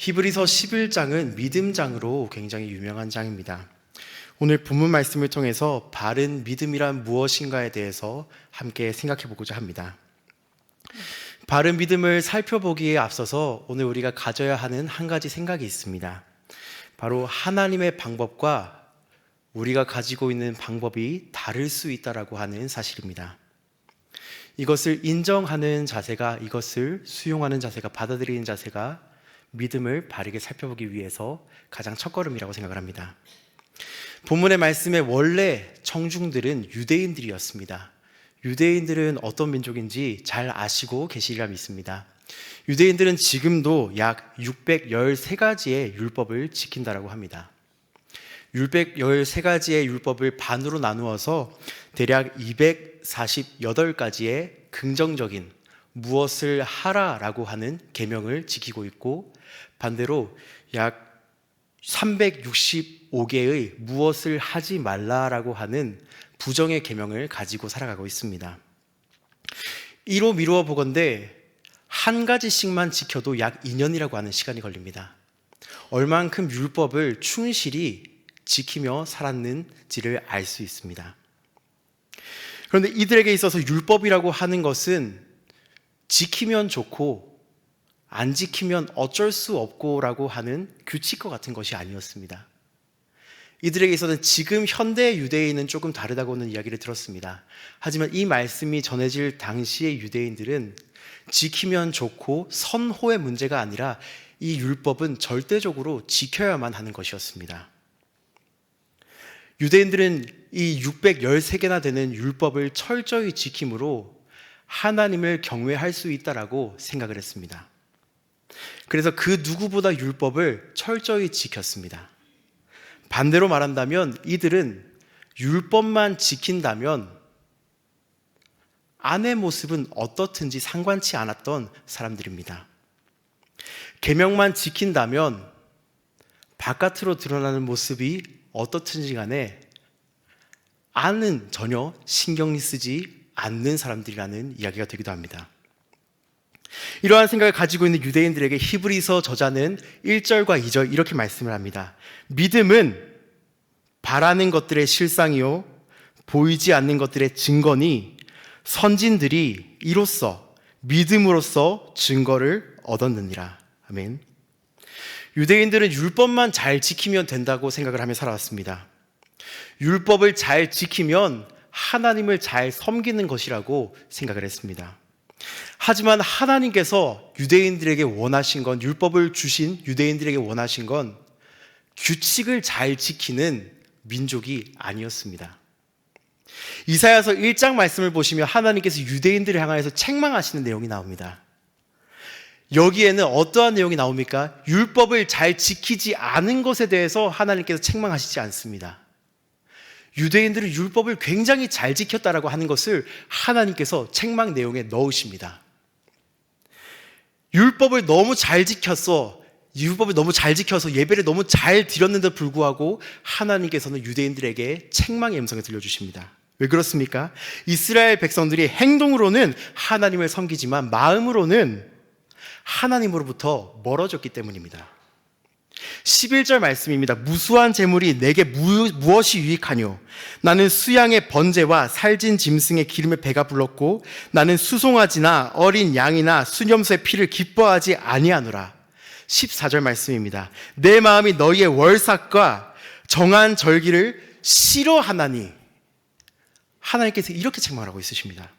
히브리서 11장은 믿음장으로 굉장히 유명한 장입니다. 오늘 본문 말씀을 통해서 바른 믿음이란 무엇인가에 대해서 함께 생각해 보고자 합니다. 바른 믿음을 살펴보기에 앞서서 오늘 우리가 가져야 하는 한 가지 생각이 있습니다. 바로 하나님의 방법과 우리가 가지고 있는 방법이 다를 수 있다라고 하는 사실입니다. 이것을 인정하는 자세가, 이것을 수용하는 자세가, 받아들이는 자세가 믿음을 바르게 살펴보기 위해서 가장 첫걸음이라고 생각을 합니다. 본문의 말씀에 원래 청중들은 유대인들이었습니다. 유대인들은 어떤 민족인지 잘 아시고 계시리라 믿습니다. 유대인들은 지금도 약 613가지의 율법을 지킨다라고 합니다. 613가지의 율법을 반으로 나누어서 대략 248가지의 긍정적인 무엇을 하라라고 하는 계명을 지키고 있고, 반대로 약 365개의 무엇을 하지 말라라고 하는 부정의 계명을 가지고 살아가고 있습니다. 이로 미루어 보건대 한 가지씩만 지켜도 약 2년이라고 하는 시간이 걸립니다. 얼만큼 율법을 충실히 지키며 살았는지를 알 수 있습니다. 그런데 이들에게 있어서 율법이라고 하는 것은 지키면 좋고 안 지키면 어쩔 수 없고라고 하는 규칙과 같은 것이 아니었습니다. 이들에게 있어서는 지금 현대 유대인은 조금 다르다고는 이야기를 들었습니다. 하지만 이 말씀이 전해질 당시의 유대인들은 지키면 좋고 선호의 문제가 아니라 이 율법은 절대적으로 지켜야만 하는 것이었습니다. 유대인들은 이 613개나 되는 율법을 철저히 지킴으로 하나님을 경외할 수 있다라고 생각을 했습니다. 그래서 그 누구보다 율법을 철저히 지켰습니다. 반대로 말한다면 이들은 율법만 지킨다면 안의 모습은 어떻든지 상관치 않았던 사람들입니다. 계명만 지킨다면 바깥으로 드러나는 모습이 어떻든지 간에 안은 전혀 신경 쓰지 않는 사람들이라는 이야기가 되기도 합니다. 이러한 생각을 가지고 있는 유대인들에게 히브리서 저자는 1절과 2절 이렇게 말씀을 합니다. 믿음은 바라는 것들의 실상이요 보이지 않는 것들의 증거니 선진들이 이로써 믿음으로써 증거를 얻었느니라. 아멘. 유대인들은 율법만 잘 지키면 된다고 생각을 하며 살아왔습니다. 율법을 잘 지키면 하나님을 잘 섬기는 것이라고 생각을 했습니다. 하지만 하나님께서 유대인들에게 원하신 건, 율법을 주신 유대인들에게 원하신 건 규칙을 잘 지키는 민족이 아니었습니다. 이사야서 1장 말씀을 보시면 하나님께서 유대인들을 향하여서 책망하시는 내용이 나옵니다. 여기에는 어떠한 내용이 나옵니까? 율법을 잘 지키지 않은 것에 대해서 하나님께서 책망하시지 않습니다. 유대인들은 율법을 굉장히 잘 지켰다라고 하는 것을 하나님께서 책망 내용에 넣으십니다. 율법을 너무 잘 지켜서 예배를 너무 잘 드렸는데도 불구하고 하나님께서는 유대인들에게 책망의 음성을 들려주십니다. 왜 그렇습니까? 이스라엘 백성들이 행동으로는 하나님을 섬기지만 마음으로는 하나님으로부터 멀어졌기 때문입니다. 11절 말씀입니다. 무수한 재물이 내게 무엇이 유익하뇨? 나는 수양의 번제와 살진 짐승의 기름에 배가 불렀고 나는 수송아지나 어린 양이나 수염소의 피를 기뻐하지 아니하노라. 14절 말씀입니다. 내 마음이 너희의 월삭과 정한 절기를 싫어하나니. 하나님께서 이렇게 책망하고 있으십니다.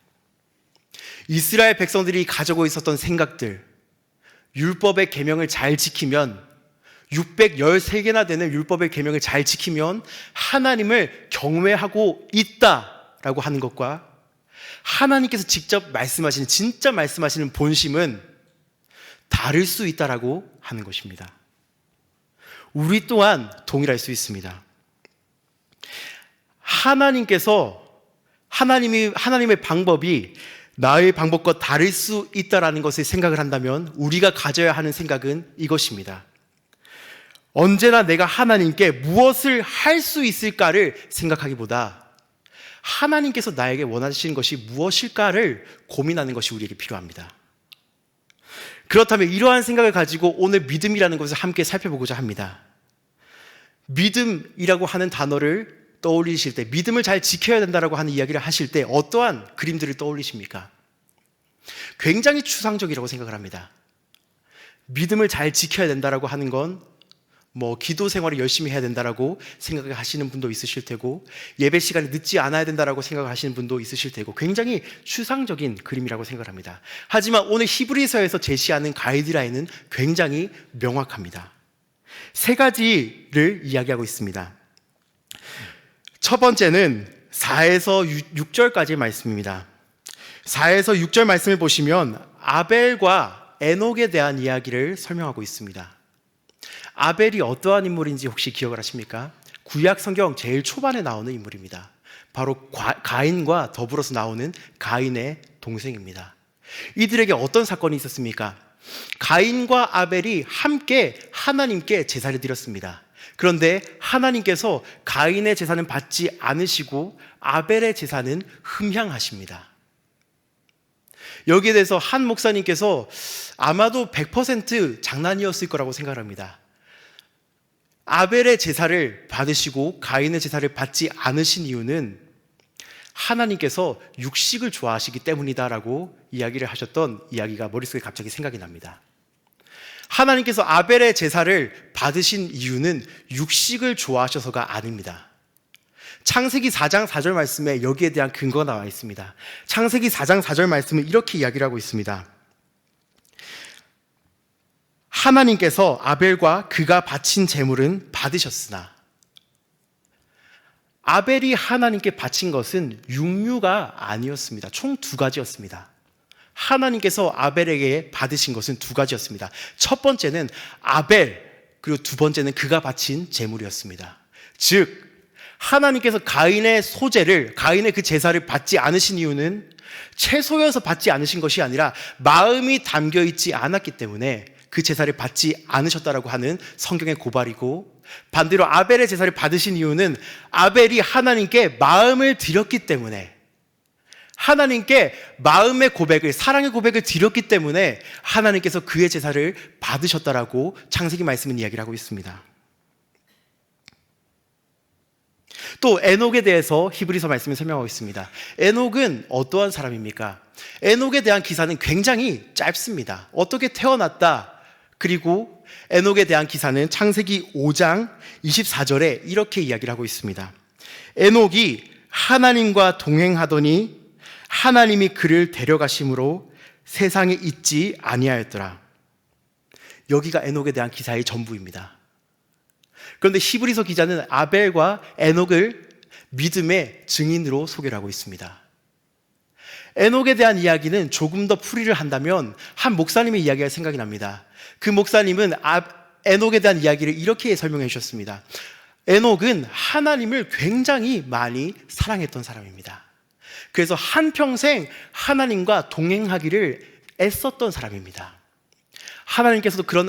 이스라엘 백성들이 가지고 있었던 생각들, 율법의 계명을 잘 지키면 613개나 되는 율법의 계명을 잘 지키면 하나님을 경외하고 있다라고 하는 것과 하나님께서 직접 말씀하시는, 진짜 말씀하시는 본심은 다를 수 있다라고 하는 것입니다. 우리 또한 동일할 수 있습니다. 하나님의 방법이 나의 방법과 다를 수 있다라는 것을 생각을 한다면 우리가 가져야 하는 생각은 이것입니다. 언제나 내가 하나님께 무엇을 할 수 있을까를 생각하기보다 하나님께서 나에게 원하시는 것이 무엇일까를 고민하는 것이 우리에게 필요합니다. 그렇다면 이러한 생각을 가지고 오늘 믿음이라는 것을 함께 살펴보고자 합니다. 믿음이라고 하는 단어를 떠올리실 때, 믿음을 잘 지켜야 된다고 하는 이야기를 하실 때 어떠한 그림들을 떠올리십니까? 굉장히 추상적이라고 생각을 합니다. 믿음을 잘 지켜야 된다고 하는 건 기도 생활을 열심히 해야 된다라고 생각을 하시는 분도 있으실 테고, 예배 시간에 늦지 않아야 된다라고 생각을 하시는 분도 있으실 테고, 굉장히 추상적인 그림이라고 생각을 합니다. 하지만 오늘 히브리서에서 제시하는 가이드라인은 굉장히 명확합니다. 세 가지를 이야기하고 있습니다. 첫 번째는 4에서 6절까지의 말씀입니다. 4에서 6절 말씀을 보시면 아벨과 에녹에 대한 이야기를 설명하고 있습니다. 아벨이 어떠한 인물인지 혹시 기억을 하십니까? 구약 성경 제일 초반에 나오는 인물입니다. 바로 가인과 더불어서 나오는 가인의 동생입니다. 이들에게 어떤 사건이 있었습니까? 가인과 아벨이 함께 하나님께 제사를 드렸습니다. 그런데 하나님께서 가인의 제사는 받지 않으시고 아벨의 제사는 흠향하십니다. 여기에 대해서 한 목사님께서 아마도 100% 장난이었을 거라고 생각합니다. 아벨의 제사를 받으시고 가인의 제사를 받지 않으신 이유는 하나님께서 육식을 좋아하시기 때문이다라고 이야기를 하셨던 이야기가 머릿속에 갑자기 생각이 납니다. 하나님께서 아벨의 제사를 받으신 이유는 육식을 좋아하셔서가 아닙니다. 창세기 4장 4절 말씀에 여기에 대한 근거가 나와 있습니다. 창세기 4장 4절 말씀은 이렇게 이야기를 하고 있습니다. 하나님께서 아벨과 그가 바친 제물은 받으셨으나, 아벨이 하나님께 바친 것은 육류가 아니었습니다. 총 두 가지였습니다. 하나님께서 아벨에게 받으신 것은 두 가지였습니다. 첫 번째는 아벨, 그리고 두 번째는 그가 바친 제물이었습니다. 즉 하나님께서 가인의 소제를, 가인의 그 제사를 받지 않으신 이유는 채소여서 받지 않으신 것이 아니라 마음이 담겨 있지 않았기 때문에 그 제사를 받지 않으셨다라고 하는 성경의 고발이고, 반대로 아벨의 제사를 받으신 이유는 아벨이 하나님께 마음을 드렸기 때문에, 하나님께 마음의 고백을, 사랑의 고백을 드렸기 때문에 하나님께서 그의 제사를 받으셨다라고 창세기 말씀은 이야기를 하고 있습니다. 또 에녹에 대해서 히브리서 말씀이 설명하고 있습니다. 에녹은 어떠한 사람입니까? 에녹에 대한 기사는 굉장히 짧습니다. 어떻게 태어났다, 그리고 에녹에 대한 기사는 창세기 5장 24절에 이렇게 이야기를 하고 있습니다. 에녹이 하나님과 동행하더니 하나님이 그를 데려가심으로 세상에 있지 아니하였더라. 여기가 에녹에 대한 기사의 전부입니다. 그런데 히브리서 기자는 아벨과 에녹을 믿음의 증인으로 소개를 하고 있습니다. 에녹에 대한 이야기는 조금 더 풀이를 한다면 한 목사님의 이야기가 생각이 납니다. 그 목사님은 에녹에 대한 이야기를 이렇게 설명해 주셨습니다. 에녹은 하나님을 굉장히 많이 사랑했던 사람입니다. 그래서 한평생 하나님과 동행하기를 애썼던 사람입니다. 하나님께서도 그런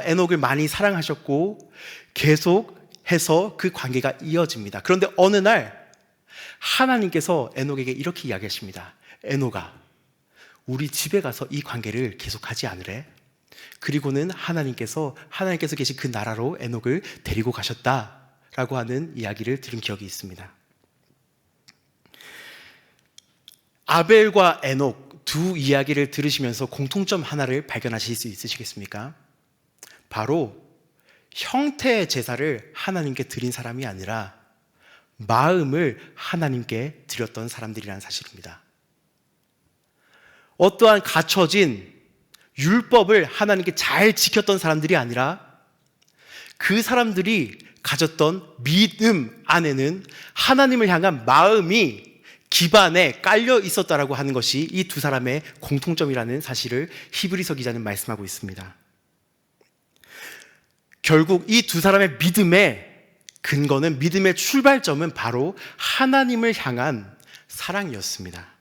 에녹을 많이 사랑하셨고 계속해서 그 관계가 이어집니다. 그런데 어느 날 하나님께서 에녹에게 이렇게 이야기하십니다. 에녹아, 우리 집에 가서 이 관계를 계속하지 않으래? 그리고는 하나님께서 계신 그 나라로 에녹을 데리고 가셨다라고 하는 이야기를 들은 기억이 있습니다. 아벨과 에녹 두 이야기를 들으시면서 공통점 하나를 발견하실 수 있으시겠습니까? 바로 형태의 제사를 하나님께 드린 사람이 아니라 마음을 하나님께 드렸던 사람들이라는 사실입니다. 어떠한 갖춰진 율법을 하나님께 잘 지켰던 사람들이 아니라 그 사람들이 가졌던 믿음 안에는 하나님을 향한 마음이 기반에 깔려 있었다라고 하는 것이 이 두 사람의 공통점이라는 사실을 히브리서 기자는 말씀하고 있습니다. 결국 이 두 사람의 믿음의 근거는, 믿음의 출발점은 바로 하나님을 향한 사랑이었습니다.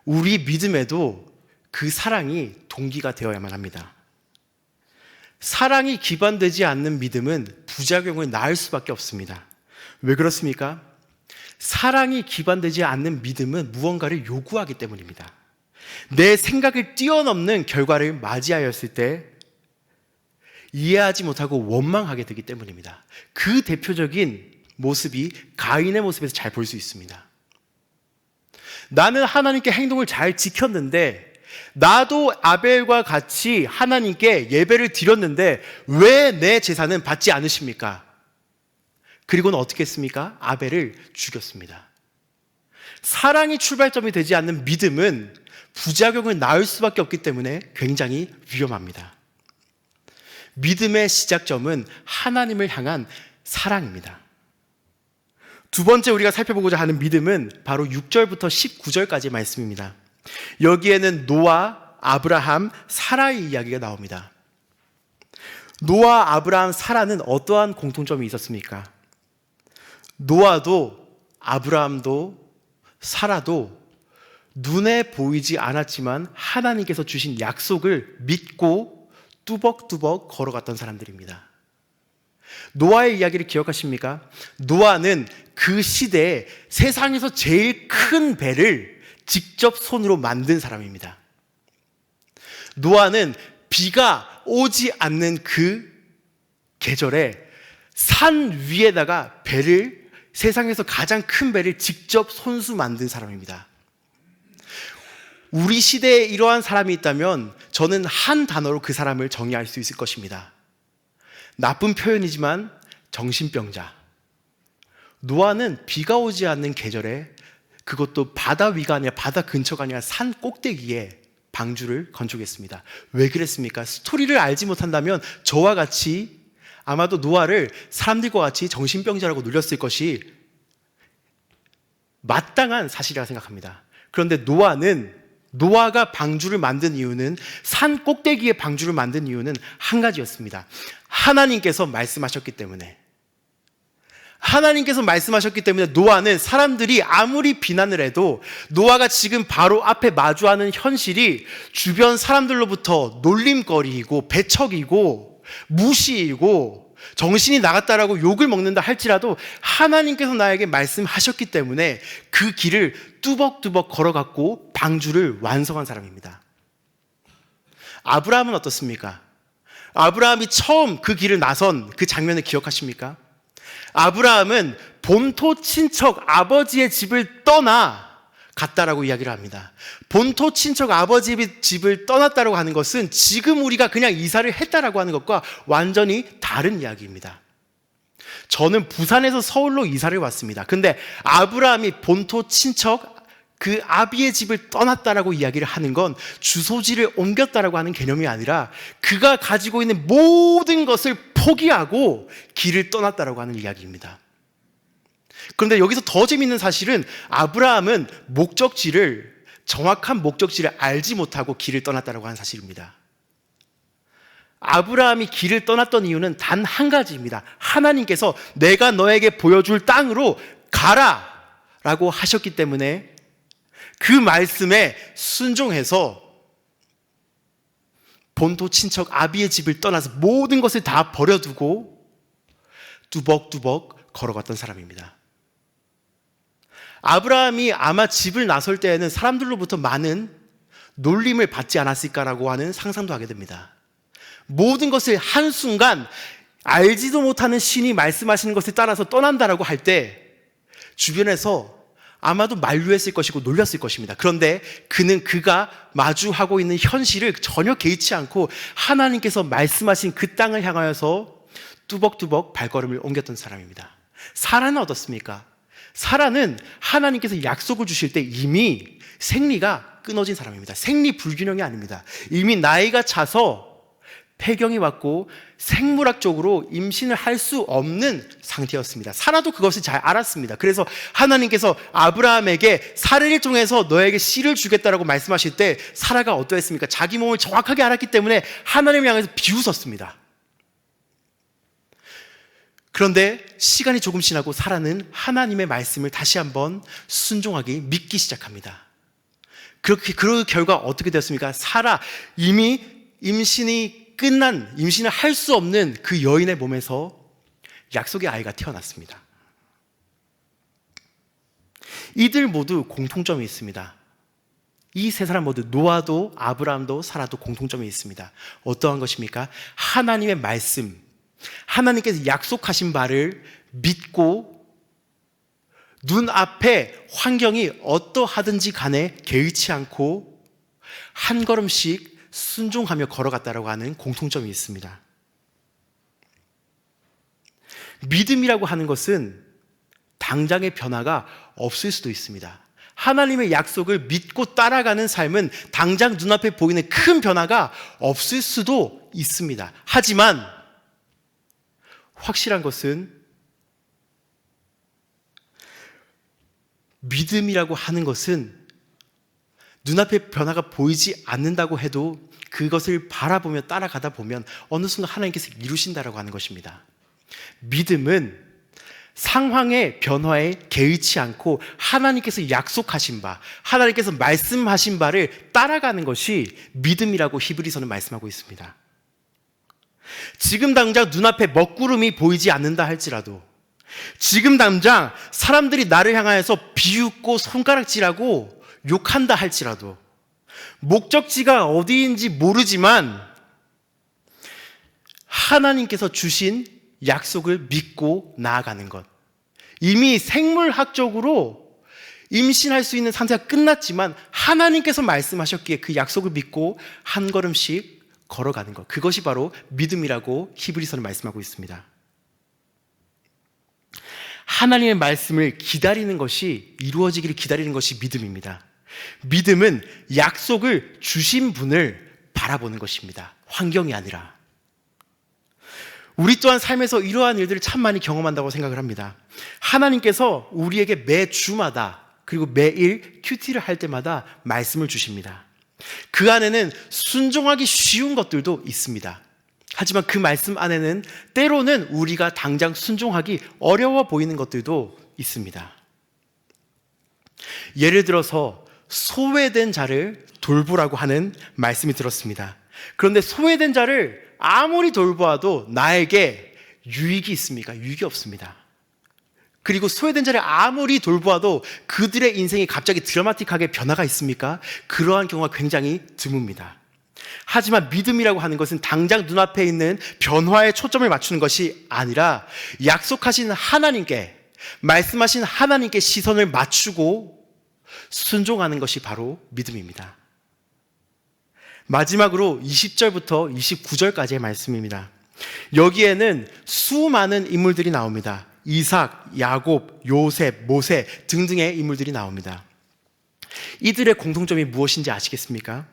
우리 믿음에도 그 사랑이 동기가 되어야만 합니다. 사랑이 기반되지 않는 믿음은 부작용을 낳을 수밖에 없습니다. 왜 그렇습니까? 사랑이 기반되지 않는 믿음은 무언가를 요구하기 때문입니다. 내 생각을 뛰어넘는 결과를 맞이하였을 때 이해하지 못하고 원망하게 되기 때문입니다. 그 대표적인 모습이 가인의 모습에서 잘 볼 수 있습니다. 나는 하나님께 행동을 잘 지켰는데, 나도 아벨과 같이 하나님께 예배를 드렸는데 왜 내 제사는 받지 않으십니까? 그리고는 어떻게 했습니까? 아벨을 죽였습니다. 사랑이 출발점이 되지 않는 믿음은 부작용을 낳을 수밖에 없기 때문에 굉장히 위험합니다. 믿음의 시작점은 하나님을 향한 사랑입니다. 두 번째 우리가 살펴보고자 하는 믿음은 바로 6절부터 19절까지의 말씀입니다. 여기에는 노아, 아브라함, 사라의 이야기가 나옵니다. 노아, 아브라함, 사라는 어떠한 공통점이 있었습니까? 노아도 아브라함도 사라도 눈에 보이지 않았지만 하나님께서 주신 약속을 믿고 뚜벅뚜벅 걸어갔던 사람들입니다. 노아의 이야기를 기억하십니까? 노아는 그 시대에 세상에서 제일 큰 배를 직접 손으로 만든 사람입니다. 노아는 비가 오지 않는 그 계절에 산 위에다가 세상에서 가장 큰 배를 직접 손수 만든 사람입니다. 우리 시대에 이러한 사람이 있다면 저는 한 단어로 그 사람을 정의할 수 있을 것입니다. 나쁜 표현이지만 정신병자. 노아는 비가 오지 않는 계절에, 그것도 바다 위가 아니라 바다 근처가 아니라 산 꼭대기에 방주를 건축했습니다. 왜 그랬습니까? 스토리를 알지 못한다면 저와 같이 아마도 노아를 사람들과 같이 정신병자라고 놀렸을 것이 마땅한 사실이라고 생각합니다. 그런데 노아가 방주를 만든 이유는, 산 꼭대기에 방주를 만든 이유는 한 가지였습니다. 하나님께서 말씀하셨기 때문에. 하나님께서 말씀하셨기 때문에 노아는 사람들이 아무리 비난을 해도 노아가 지금 바로 앞에 마주하는 현실이 주변 사람들로부터 놀림거리이고 배척이고 무시이고 정신이 나갔다라고 욕을 먹는다 할지라도 하나님께서 나에게 말씀하셨기 때문에 그 길을 뚜벅뚜벅 걸어갔고 방주를 완성한 사람입니다. 아브라함은 어떻습니까? 아브라함이 처음 그 길을 나선 그 장면을 기억하십니까? 아브라함은 본토 친척 아버지의 집을 떠나 갔다라고 이야기를 합니다. 본토 친척 아버지의 집을 떠났다라고 하는 것은 지금 우리가 그냥 이사를 했다라고 하는 것과 완전히 다른 이야기입니다. 저는 부산에서 서울로 이사를 왔습니다. 근데 아브라함이 본토 친척 그 아비의 집을 떠났다라고 이야기를 하는 건 주소지를 옮겼다라고 하는 개념이 아니라 그가 가지고 있는 모든 것을 포기하고 길을 떠났다라고 하는 이야기입니다. 그런데 여기서 더 재밌는 사실은 아브라함은 정확한 목적지를 알지 못하고 길을 떠났다라고 하는 사실입니다. 아브라함이 길을 떠났던 이유는 단 한 가지입니다. 하나님께서 내가 너에게 보여줄 땅으로 가라 라고 하셨기 때문에 그 말씀에 순종해서 본토 친척 아비의 집을 떠나서 모든 것을 다 버려두고 뚜벅뚜벅 걸어갔던 사람입니다. 아브라함이 아마 집을 나설 때에는 사람들로부터 많은 놀림을 받지 않았을까라고 하는 상상도 하게 됩니다. 모든 것을 한순간 알지도 못하는 신이 말씀하시는 것을 따라서 떠난다라고 할 때 주변에서 아마도 만류했을 것이고 놀렸을 것입니다. 그런데 그가 마주하고 있는 현실을 전혀 개의치 않고 하나님께서 말씀하신 그 땅을 향하여서 뚜벅뚜벅 발걸음을 옮겼던 사람입니다. 사라는 어떻습니까? 사라는 하나님께서 약속을 주실 때 이미 생리가 끊어진 사람입니다. 생리 불균형이 아닙니다. 이미 나이가 차서 폐경이 왔고 생물학적으로 임신을 할 수 없는 상태였습니다. 사라도 그것을 잘 알았습니다. 그래서 하나님께서 아브라함에게 사례를 통해서 너에게 씨를 주겠다라고 말씀하실 때 사라가 어떠했습니까? 자기 몸을 정확하게 알았기 때문에 하나님을 향해서 비웃었습니다. 그런데 시간이 조금 지나고 사라는 하나님의 말씀을 다시 한번 순종하기, 믿기 시작합니다. 그 결과 어떻게 되었습니까? 사라, 이미 임신을 할 수 없는 그 여인의 몸에서 약속의 아이가 태어났습니다. 이들 모두 공통점이 있습니다. 이 세 사람 모두 노아도 아브라함도 사라도 공통점이 있습니다. 어떠한 것입니까? 하나님의 말씀, 하나님께서 약속하신 바를 믿고 눈앞에 환경이 어떠하든지 간에 개의치 않고 한 걸음씩 순종하며 걸어갔다라고 하는 공통점이 있습니다. 믿음이라고 하는 것은 당장의 변화가 없을 수도 있습니다. 하나님의 약속을 믿고 따라가는 삶은 당장 눈앞에 보이는 큰 변화가 없을 수도 있습니다. 하지만 확실한 것은 믿음이라고 하는 것은 눈앞에 변화가 보이지 않는다고 해도 그것을 바라보며 따라가다 보면 어느 순간 하나님께서 이루신다라고 하는 것입니다. 믿음은 상황의 변화에 개의치 않고 하나님께서 약속하신 바, 하나님께서 말씀하신 바를 따라가는 것이 믿음이라고 히브리서는 말씀하고 있습니다. 지금 당장 눈앞에 먹구름이 보이지 않는다 할지라도, 지금 당장 사람들이 나를 향하여서 비웃고 손가락질하고 욕한다 할지라도, 목적지가 어디인지 모르지만 하나님께서 주신 약속을 믿고 나아가는 것, 이미 생물학적으로 임신할 수 있는 상태가 끝났지만 하나님께서 말씀하셨기에 그 약속을 믿고 한 걸음씩 걸어가는 것, 그것이 바로 믿음이라고 히브리서는 말씀하고 있습니다. 하나님의 말씀을 기다리는 것이, 이루어지기를 기다리는 것이 믿음입니다. 믿음은 약속을 주신 분을 바라보는 것입니다. 환경이 아니라. 우리 또한 삶에서 이러한 일들을 참 많이 경험한다고 생각을 합니다. 하나님께서 우리에게 매 주마다 그리고 매일 큐티를 할 때마다 말씀을 주십니다. 그 안에는 순종하기 쉬운 것들도 있습니다. 하지만 그 말씀 안에는 때로는 우리가 당장 순종하기 어려워 보이는 것들도 있습니다. 예를 들어서 소외된 자를 돌보라고 하는 말씀이 들었습니다. 그런데 소외된 자를 아무리 돌보아도 나에게 유익이 있습니까? 유익이 없습니다. 그리고 소외된 자를 아무리 돌보아도 그들의 인생이 갑자기 드라마틱하게 변화가 있습니까? 그러한 경우가 굉장히 드뭅니다. 하지만 믿음이라고 하는 것은 당장 눈앞에 있는 변화에 초점을 맞추는 것이 아니라 약속하신 하나님께, 말씀하신 하나님께 시선을 맞추고 순종하는 것이 바로 믿음입니다. 마지막으로 20절부터 29절까지의 말씀입니다. 여기에는 수많은 인물들이 나옵니다. 이삭, 야곱, 요셉, 모세 등등의 인물들이 나옵니다. 이들의 공통점이 무엇인지 아시겠습니까?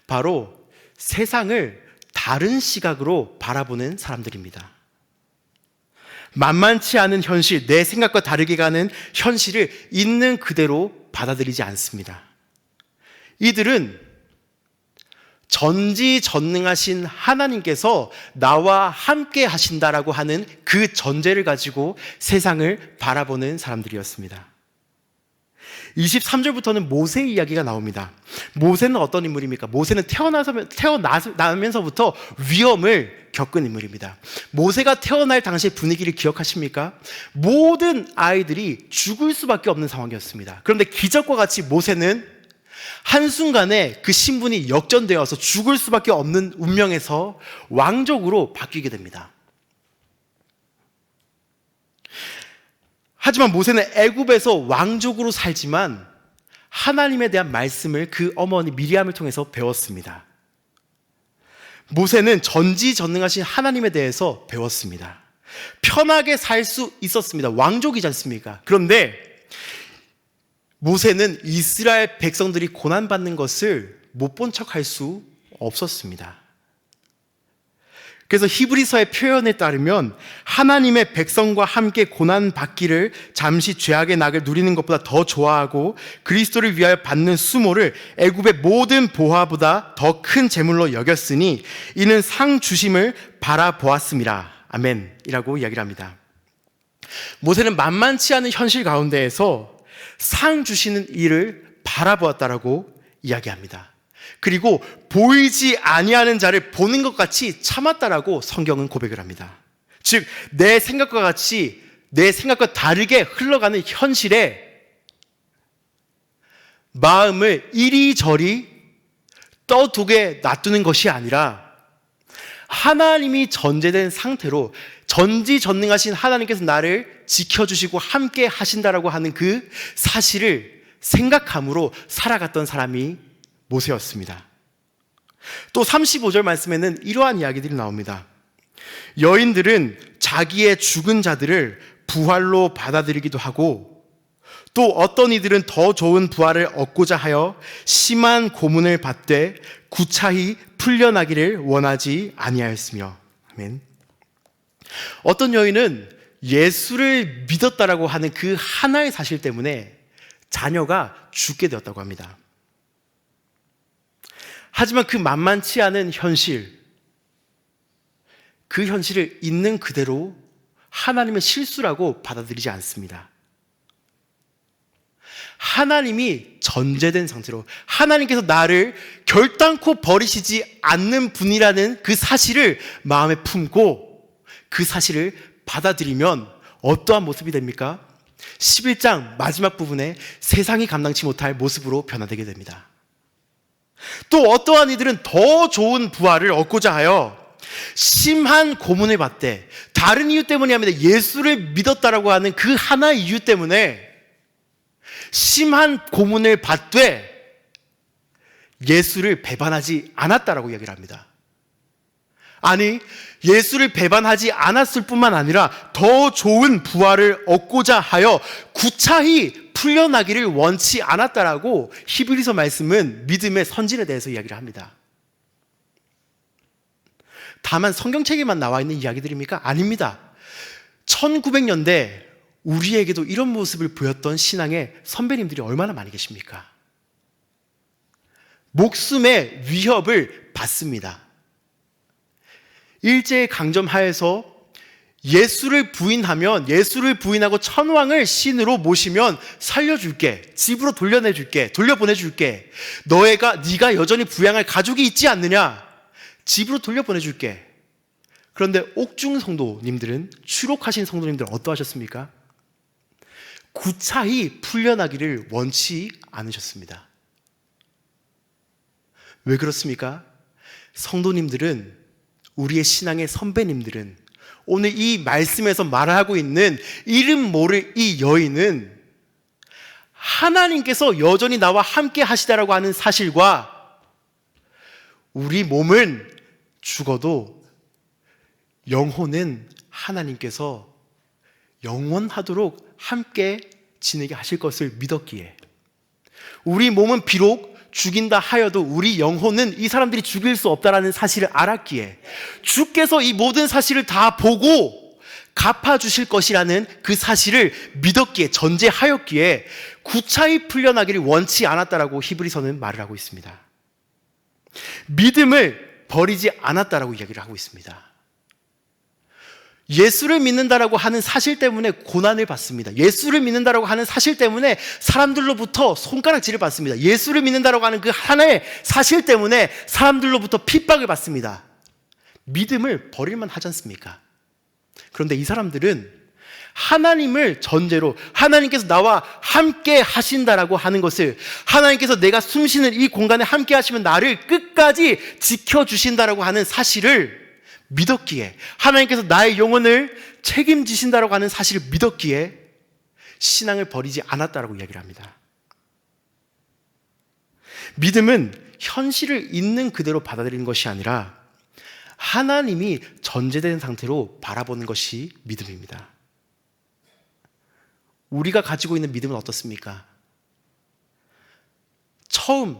바로 세상을 다른 시각으로 바라보는 사람들입니다. 만만치 않은 현실, 내 생각과 다르게 가는 현실을 있는 그대로 받아들이지 않습니다. 이들은 전지전능하신 하나님께서 나와 함께 하신다라고 하는 그 전제를 가지고 세상을 바라보는 사람들이었습니다. 23절부터는 모세 이야기가 나옵니다. 모세는 어떤 인물입니까? 모세는 태어나면서부터 위험을 겪은 인물입니다. 모세가 태어날 당시의 분위기를 기억하십니까? 모든 아이들이 죽을 수밖에 없는 상황이었습니다. 그런데 기적과 같이 모세는 한순간에 그 신분이 역전되어서 죽을 수밖에 없는 운명에서 왕족으로 바뀌게 됩니다. 하지만 모세는 애굽에서 왕족으로 살지만 하나님에 대한 말씀을 그 어머니 미리암을 통해서 배웠습니다. 모세는 전지전능하신 하나님에 대해서 배웠습니다. 편하게 살 수 있었습니다. 왕족이지 않습니까? 그런데 모세는 이스라엘 백성들이 고난받는 것을 못 본 척할 수 없었습니다. 그래서 히브리서의 표현에 따르면 하나님의 백성과 함께 고난받기를 잠시 죄악의 낙을 누리는 것보다 더 좋아하고 그리스도를 위하여 받는 수모를 애굽의 모든 보화보다 더 큰 재물로 여겼으니 이는 상 주심을 바라보았음이라. 아멘 이라고 이야기를 합니다. 모세는 만만치 않은 현실 가운데에서 상 주시는 일을 바라보았다라고 이야기합니다. 그리고 보이지 아니하는 자를 보는 것 같이 참았다라고 성경은 고백을 합니다. 즉, 내 생각과 다르게 흘러가는 현실에 마음을 이리저리 떠두게 놔두는 것이 아니라 하나님이 전제된 상태로 전지전능하신 하나님께서 나를 지켜주시고 함께 하신다라고 하는 그 사실을 생각함으로 살아갔던 사람이 모세였습니다. 또 35절 말씀에는 이러한 이야기들이 나옵니다. 여인들은 자기의 죽은 자들을 부활로 받아들이기도 하고 또 어떤 이들은 더 좋은 부활을 얻고자 하여 심한 고문을 받되 구차히 풀려나기를 원하지 아니하였으며. 아멘. 어떤 여인은 예수를 믿었다라고 하는 그 하나의 사실 때문에 자녀가 죽게 되었다고 합니다. 하지만 그 만만치 않은 현실, 그 현실을 있는 그대로 하나님의 실수라고 받아들이지 않습니다. 하나님이 전제된 상태로 하나님께서 나를 결단코 버리시지 않는 분이라는 그 사실을 마음에 품고 그 사실을 받아들이면 어떠한 모습이 됩니까? 11장 마지막 부분에 세상이 감당치 못할 모습으로 변화되게 됩니다. 또 어떠한 이들은 더 좋은 부활을 얻고자 하여 심한 고문을 받되, 다른 이유 때문이 아니라 예수를 믿었다라고 하는 그 하나의 이유 때문에 심한 고문을 받되 예수를 배반하지 않았다라고 이야기를 합니다. 아니, 예수를 배반하지 않았을 뿐만 아니라 더 좋은 부활을 얻고자 하여 구차히 풀려나기를 원치 않았다라고 히브리서 말씀은 믿음의 선진에 대해서 이야기를 합니다. 다만 성경책에만 나와 있는 이야기들입니까? 아닙니다. 1900년대 우리에게도 이런 모습을 보였던 신앙의 선배님들이 얼마나 많이 계십니까? 목숨의 위협을 받습니다. 일제강점하에서 예수를 부인하면, 예수를 부인하고 천황을 신으로 모시면 살려줄게, 집으로 돌려내줄게, 돌려보내줄게, 네가 여전히 부양할 가족이 있지 않느냐, 집으로 돌려보내줄게. 그런데 옥중 성도님들은, 추록하신 성도님들은 어떠하셨습니까? 구차히 풀려나기를 원치 않으셨습니다. 왜 그렇습니까? 성도님들은, 우리의 신앙의 선배님들은, 오늘 이 말씀에서 말하고 있는 이름 모를 이 여인은 하나님께서 여전히 나와 함께 하시다라고 하는 사실과 우리 몸은 죽어도 영혼은 하나님께서 영원하도록 함께 지내게 하실 것을 믿었기에, 우리 몸은 비록 죽인다 하여도 우리 영혼은 이 사람들이 죽일 수 없다라는 사실을 알았기에, 주께서 이 모든 사실을 다 보고 갚아주실 것이라는 그 사실을 믿었기에, 전제하였기에 구차히 풀려나기를 원치 않았다라고 히브리서는 말을 하고 있습니다. 믿음을 버리지 않았다라고 이야기를 하고 있습니다. 예수를 믿는다라고 하는 사실 때문에 고난을 받습니다. 예수를 믿는다라고 하는 사실 때문에 사람들로부터 손가락질을 받습니다. 예수를 믿는다라고 하는 그 하나의 사실 때문에 사람들로부터 핍박을 받습니다. 믿음을 버릴만 하지 않습니까? 그런데 이 사람들은 하나님을 전제로, 하나님께서 나와 함께 하신다라고 하는 것을, 하나님께서 내가 숨쉬는 이 공간에 함께 하시면 나를 끝까지 지켜주신다라고 하는 사실을 믿었기에, 하나님께서 나의 영혼을 책임지신다라고 하는 사실을 믿었기에 신앙을 버리지 않았다라고 이야기를 합니다. 믿음은 현실을 있는 그대로 받아들이는 것이 아니라 하나님이 전제된 상태로 바라보는 것이 믿음입니다. 우리가 가지고 있는 믿음은 어떻습니까? 처음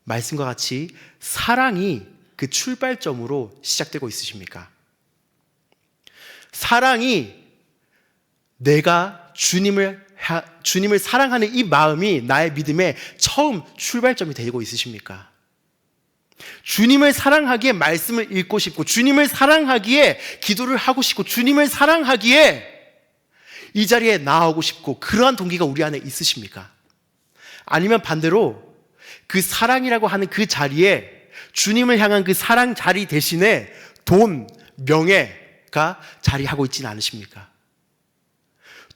말씀과 같이 사랑이 그 출발점으로 시작되고 있으십니까? 사랑이, 내가 주님을 사랑하는 이 마음이 나의 믿음의 처음 출발점이 되고 있으십니까? 주님을 사랑하기에 말씀을 읽고 싶고, 주님을 사랑하기에 기도를 하고 싶고, 주님을 사랑하기에 이 자리에 나오고 싶고, 그러한 동기가 우리 안에 있으십니까? 아니면 반대로 그 사랑이라고 하는 그 자리에 주님을 향한 그 사랑 자리 대신에 돈, 명예가 자리하고 있지는 않으십니까?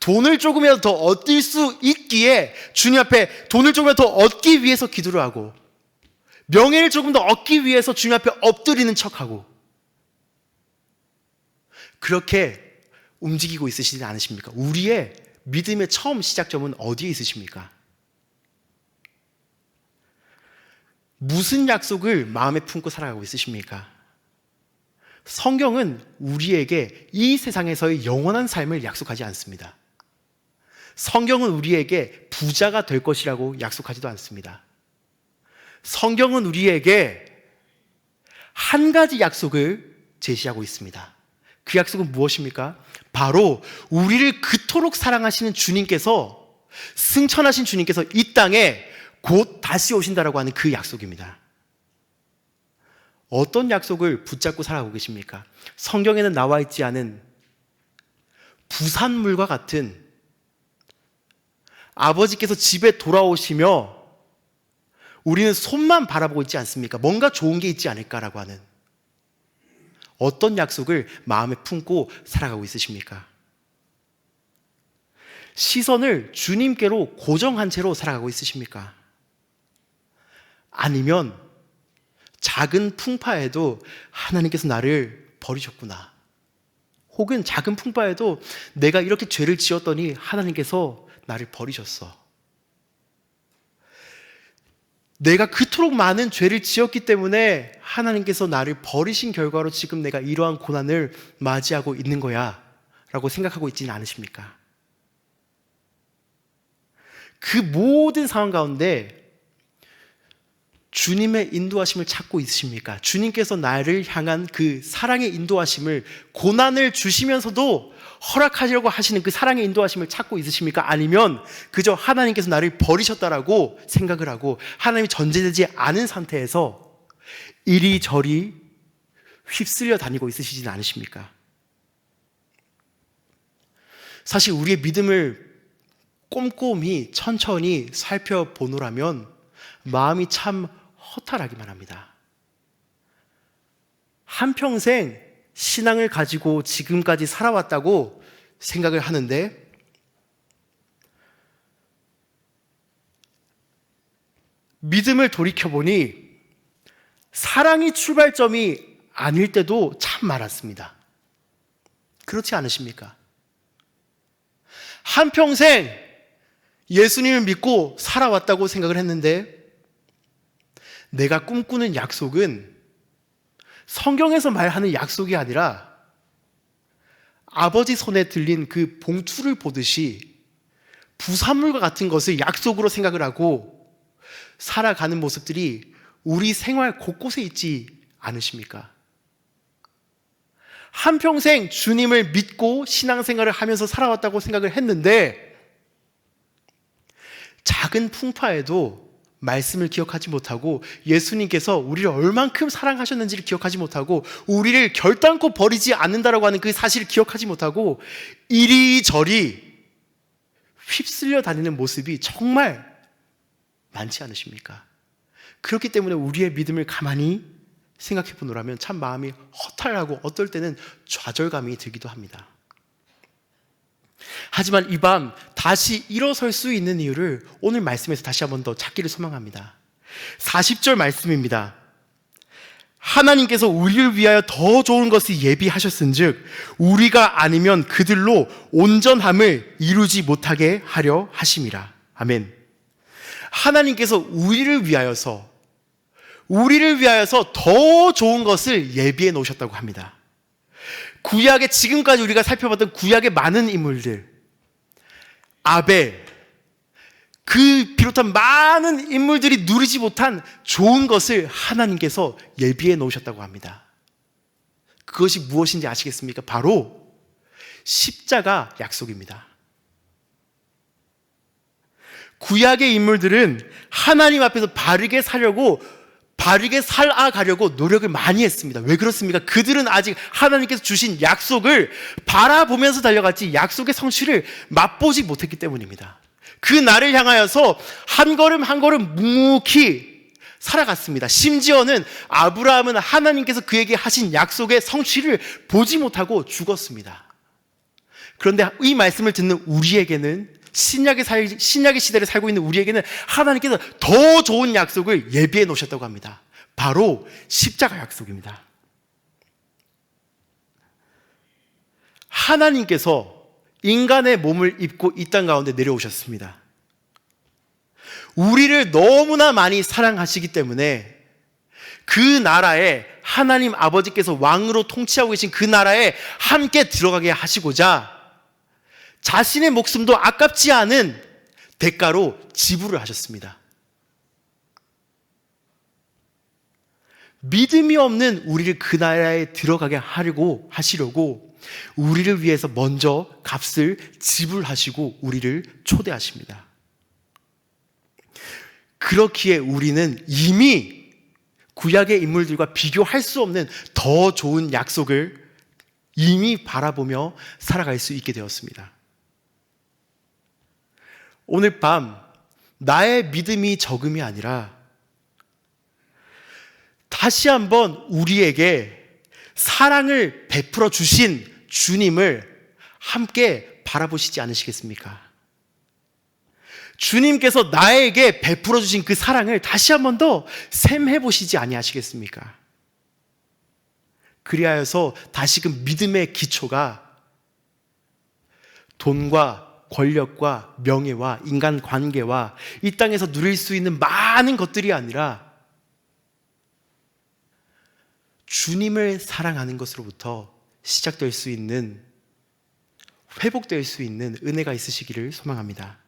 돈을 조금이라도 더 얻을 수 있기에 주님 앞에 돈을 조금이라도 더 얻기 위해서 기도를 하고, 명예를 조금 더 얻기 위해서 주님 앞에 엎드리는 척하고, 그렇게 움직이고 있으시지 않으십니까? 우리의 믿음의 처음 시작점은 어디에 있으십니까? 무슨 약속을 마음에 품고 살아가고 있으십니까? 성경은 우리에게 이 세상에서의 영원한 삶을 약속하지 않습니다. 성경은 우리에게 부자가 될 것이라고 약속하지도 않습니다. 성경은 우리에게 한 가지 약속을 제시하고 있습니다. 그 약속은 무엇입니까? 바로 우리를 그토록 사랑하시는 주님께서, 승천하신 주님께서 이 땅에 곧 다시 오신다라고 하는 그 약속입니다. 어떤 약속을 붙잡고 살아가고 계십니까? 성경에는 나와 있지 않은 부산물과 같은, 아버지께서 집에 돌아오시며 우리는 손만 바라보고 있지 않습니까? 뭔가 좋은 게 있지 않을까라고 하는 어떤 약속을 마음에 품고 살아가고 있으십니까? 시선을 주님께로 고정한 채로 살아가고 있으십니까? 아니면 작은 풍파에도 하나님께서 나를 버리셨구나, 혹은 작은 풍파에도 내가 이렇게 죄를 지었더니 하나님께서 나를 버리셨어, 내가 그토록 많은 죄를 지었기 때문에 하나님께서 나를 버리신 결과로 지금 내가 이러한 고난을 맞이하고 있는 거야 라고 생각하고 있지는 않으십니까? 그 모든 상황 가운데 주님의 인도하심을 찾고 있으십니까? 주님께서 나를 향한 그 사랑의 인도하심을, 고난을 주시면서도 허락하려고 하시는 그 사랑의 인도하심을 찾고 있으십니까? 아니면 그저 하나님께서 나를 버리셨다라고 생각을 하고 하나님이 전제되지 않은 상태에서 이리저리 휩쓸려 다니고 있으시진 않으십니까? 사실 우리의 믿음을 꼼꼼히 천천히 살펴보노라면 마음이 참 허탈하기만 합니다. 한평생 신앙을 가지고 지금까지 살아왔다고 생각을 하는데, 믿음을 돌이켜보니 사랑이 출발점이 아닐 때도 참 많았습니다. 그렇지 않으십니까? 한평생 예수님을 믿고 살아왔다고 생각을 했는데, 내가 꿈꾸는 약속은 성경에서 말하는 약속이 아니라 아버지 손에 들린 그 봉투를 보듯이 부산물과 같은 것을 약속으로 생각을 하고 살아가는 모습들이 우리 생활 곳곳에 있지 않으십니까? 한평생 주님을 믿고 신앙생활을 하면서 살아왔다고 생각을 했는데, 작은 풍파에도 말씀을 기억하지 못하고 예수님께서 우리를 얼만큼 사랑하셨는지를 기억하지 못하고 우리를 결단코 버리지 않는다라고 하는 그 사실을 기억하지 못하고 이리저리 휩쓸려 다니는 모습이 정말 많지 않으십니까? 그렇기 때문에 우리의 믿음을 가만히 생각해 보노라면 참 마음이 허탈하고 어떨 때는 좌절감이 들기도 합니다. 하지만 이 밤 다시 일어설 수 있는 이유를 오늘 말씀에서 다시 한번 더 찾기를 소망합니다. 40절 말씀입니다. 하나님께서 우리를 위하여 더 좋은 것을 예비하셨은즉 우리가 아니면 그들로 온전함을 이루지 못하게 하려 하심이라. 아멘. 하나님께서 우리를 위하여서 더 좋은 것을 예비해 놓으셨다고 합니다. 구약의, 지금까지 우리가 살펴봤던 구약의 많은 인물들, 아벨, 그 비롯한 많은 인물들이 누리지 못한 좋은 것을 하나님께서 예비해 놓으셨다고 합니다. 그것이 무엇인지 아시겠습니까? 바로 십자가 약속입니다. 구약의 인물들은 하나님 앞에서 바르게 살아가려고 노력을 많이 했습니다. 왜 그렇습니까? 그들은 아직 하나님께서 주신 약속을 바라보면서 달려갔지 약속의 성취를 맛보지 못했기 때문입니다. 그 날을 향하여서 한 걸음 한 걸음 묵묵히 살아갔습니다. 심지어는 아브라함은 하나님께서 그에게 하신 약속의 성취를 보지 못하고 죽었습니다. 그런데 이 말씀을 듣는 우리에게는 신약의 시대를 살고 있는 우리에게는 하나님께서 더 좋은 약속을 예비해 놓으셨다고 합니다. 바로 십자가 약속입니다. 하나님께서 인간의 몸을 입고 이 땅 가운데 내려오셨습니다. 우리를 너무나 많이 사랑하시기 때문에 그 나라에 하나님 아버지께서 왕으로 통치하고 계신 그 나라에 함께 들어가게 하시고자 자신의 목숨도 아깝지 않은 대가로 지불을 하셨습니다. 믿음이 없는 우리를 그 나라에 들어가게 하시려고 우리를 위해서 먼저 값을 지불하시고 우리를 초대하십니다. 그렇기에 우리는 이미 구약의 인물들과 비교할 수 없는 더 좋은 약속을 이미 바라보며 살아갈 수 있게 되었습니다. 오늘 밤 나의 믿음이 적음이 아니라 다시 한번 우리에게 사랑을 베풀어 주신 주님을 함께 바라보시지 않으시겠습니까? 주님께서 나에게 베풀어 주신 그 사랑을 다시 한번 더 샘해 보시지 아니하시겠습니까? 그리하여서 다시금 믿음의 기초가 돈과 권력과 명예와 인간관계와 이 땅에서 누릴 수 있는 많은 것들이 아니라 주님을 사랑하는 것으로부터 시작될 수 있는, 회복될 수 있는 은혜가 있으시기를 소망합니다.